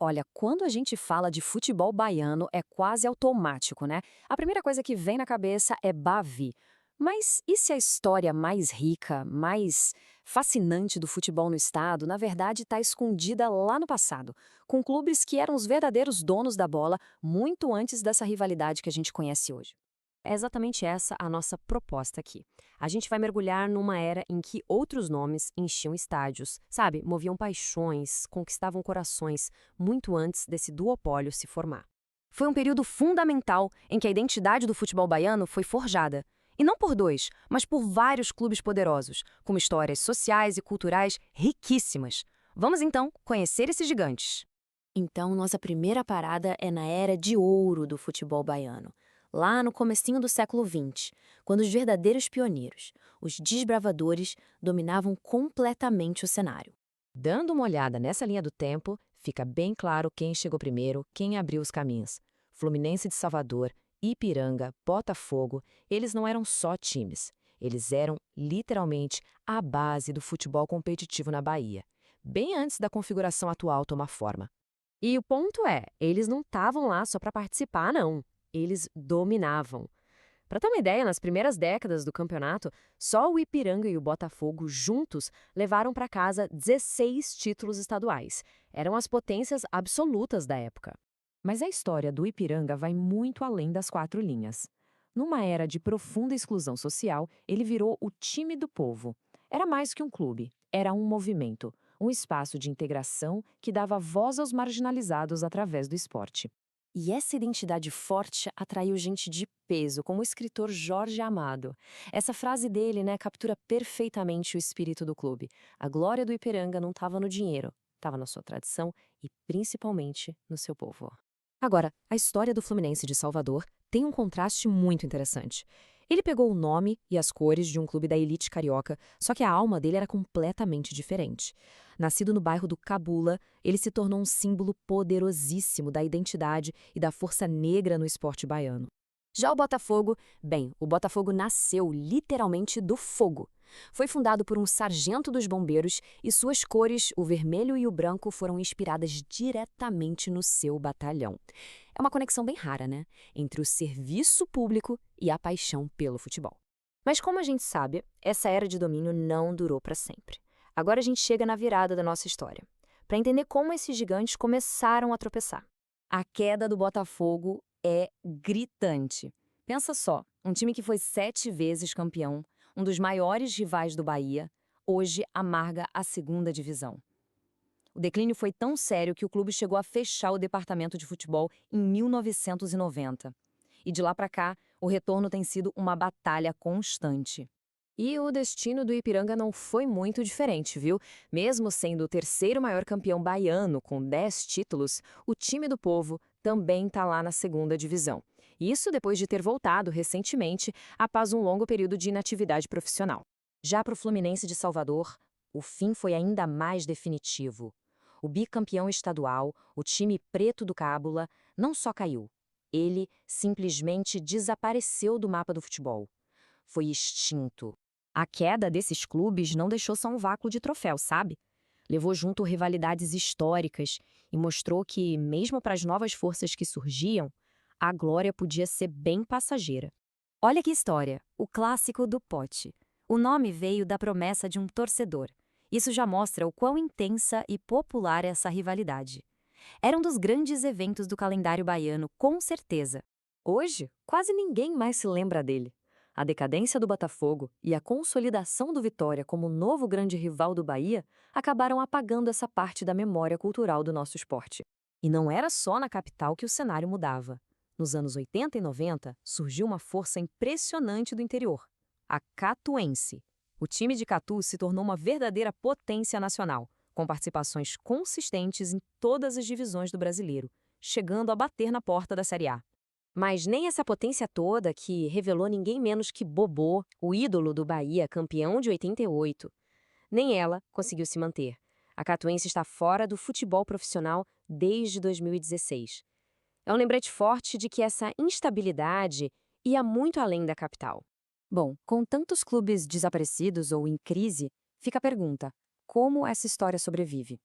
Olha, quando a gente fala de futebol baiano, é quase automático, né? A primeira coisa que vem na cabeça é Bavi. Mas e se a história mais rica, mais fascinante do futebol no estado, na verdade está escondida lá no passado, com clubes que eram os verdadeiros donos da bola muito antes dessa rivalidade que a gente conhece hoje? É exatamente essa a nossa proposta aqui. A gente vai mergulhar numa era em que outros nomes enchiam estádios, sabe? Moviam paixões, conquistavam corações, muito antes desse duopólio se formar. Foi um período fundamental em que a identidade do futebol baiano foi forjada. E não por dois, mas por vários clubes poderosos, com histórias sociais e culturais riquíssimas. Vamos então conhecer esses gigantes. Então, nossa primeira parada é na era de ouro do futebol baiano, lá no comecinho do século XX, quando os verdadeiros pioneiros, os desbravadores, dominavam completamente o cenário. Dando uma olhada nessa linha do tempo, fica bem claro quem chegou primeiro, quem abriu os caminhos. Fluminense de Salvador, Ipiranga, Botafogo, eles não eram só times. Eles eram, literalmente, a base do futebol competitivo na Bahia, bem antes da configuração atual tomar forma. E o ponto é, eles não estavam lá só para participar, não. Eles dominavam. Para ter uma ideia, nas primeiras décadas do campeonato, só o Ipiranga e o Botafogo juntos levaram para casa 16 títulos estaduais. Eram as potências absolutas da época. Mas a história do Ipiranga vai muito além das quatro linhas. Numa era de profunda exclusão social, ele virou o time do povo. Era mais que um clube, era um movimento, um espaço de integração que dava voz aos marginalizados através do esporte. E essa identidade forte atraiu gente de peso, como o escritor Jorge Amado. Essa frase dele, né, captura perfeitamente o espírito do clube. A glória do Ipiranga não estava no dinheiro, estava na sua tradição e principalmente no seu povo. Agora, a história do Fluminense de Salvador tem um contraste muito interessante. Ele pegou o nome e as cores de um clube da elite carioca, só que a alma dele era completamente diferente. Nascido no bairro do Cabula, ele se tornou um símbolo poderosíssimo da identidade e da força negra no esporte baiano. Já o Botafogo, bem, o Botafogo nasceu literalmente do fogo. Foi fundado por um sargento dos bombeiros e suas cores, o vermelho e o branco, foram inspiradas diretamente no seu batalhão. É uma conexão bem rara, né? Entre o serviço público e a paixão pelo futebol. Mas como a gente sabe, essa era de domínio não durou para sempre. Agora a gente chega na virada da nossa história, para entender como esses gigantes começaram a tropeçar. A queda do Botafogo é gritante. Pensa só, um time que foi 7 vezes campeão, um dos maiores rivais do Bahia, hoje amarga a segunda divisão. O declínio foi tão sério que o clube chegou a fechar o departamento de futebol em 1990. E de lá para cá, o retorno tem sido uma batalha constante. E o destino do Ipiranga não foi muito diferente, viu? Mesmo sendo o terceiro maior campeão baiano, com 10 títulos, o time do povo também está lá na segunda divisão. Isso depois de ter voltado recentemente após um longo período de inatividade profissional. Já para o Fluminense de Salvador, o fim foi ainda mais definitivo. O bicampeão estadual, o time preto do Cábula, não só caiu, ele simplesmente desapareceu do mapa do futebol. Foi extinto. A queda desses clubes não deixou só um vácuo de troféu, sabe? Levou junto rivalidades históricas e mostrou que, mesmo para as novas forças que surgiam, a glória podia ser bem passageira. Olha que história, o clássico do pote. O nome veio da promessa de um torcedor. Isso já mostra o quão intensa e popular é essa rivalidade. Era um dos grandes eventos do calendário baiano, com certeza. Hoje, quase ninguém mais se lembra dele. A decadência do Botafogo e a consolidação do Vitória como novo grande rival do Bahia acabaram apagando essa parte da memória cultural do nosso esporte. E não era só na capital que o cenário mudava. Nos anos 80 e 90, surgiu uma força impressionante do interior, a Catuense. O time de Catu se tornou uma verdadeira potência nacional, com participações consistentes em todas as divisões do brasileiro, chegando a bater na porta da Série A. Mas nem essa potência toda que revelou ninguém menos que Bobô, o ídolo do Bahia, campeão de 88. Nem ela conseguiu se manter. A Catuense está fora do futebol profissional desde 2016. É um lembrete forte de que essa instabilidade ia muito além da capital. Bom, com tantos clubes desaparecidos ou em crise, fica a pergunta: como essa história sobrevive?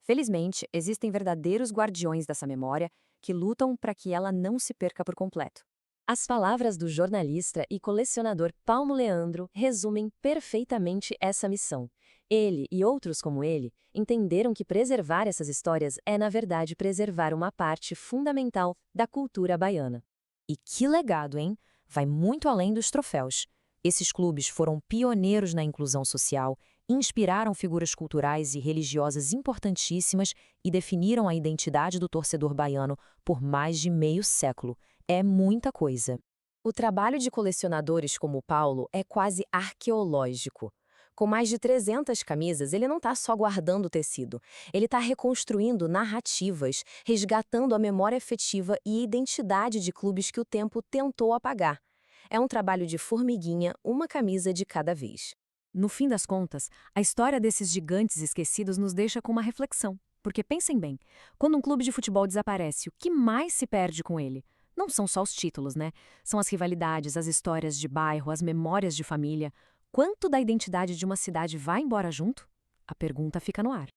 Felizmente, existem verdadeiros guardiões dessa memória que lutam para que ela não se perca por completo. As palavras do jornalista e colecionador Paulo Leandro resumem perfeitamente essa missão. Ele e outros como ele entenderam que preservar essas histórias é, na verdade, preservar uma parte fundamental da cultura baiana. E que legado, hein? Vai muito além dos troféus. Esses clubes foram pioneiros na inclusão social, inspiraram figuras culturais e religiosas importantíssimas e definiram a identidade do torcedor baiano por mais de meio século. É muita coisa. O trabalho de colecionadores como o Paulo é quase arqueológico. Com mais de 300 camisas, ele não está só guardando o tecido. Ele está reconstruindo narrativas, resgatando a memória afetiva e identidade de clubes que o tempo tentou apagar. É um trabalho de formiguinha, uma camisa de cada vez. No fim das contas, a história desses gigantes esquecidos nos deixa com uma reflexão. Porque pensem bem, quando um clube de futebol desaparece, o que mais se perde com ele? Não são só os títulos, né? São as rivalidades, as histórias de bairro, as memórias de família. Quanto da identidade de uma cidade vai embora junto? A pergunta fica no ar.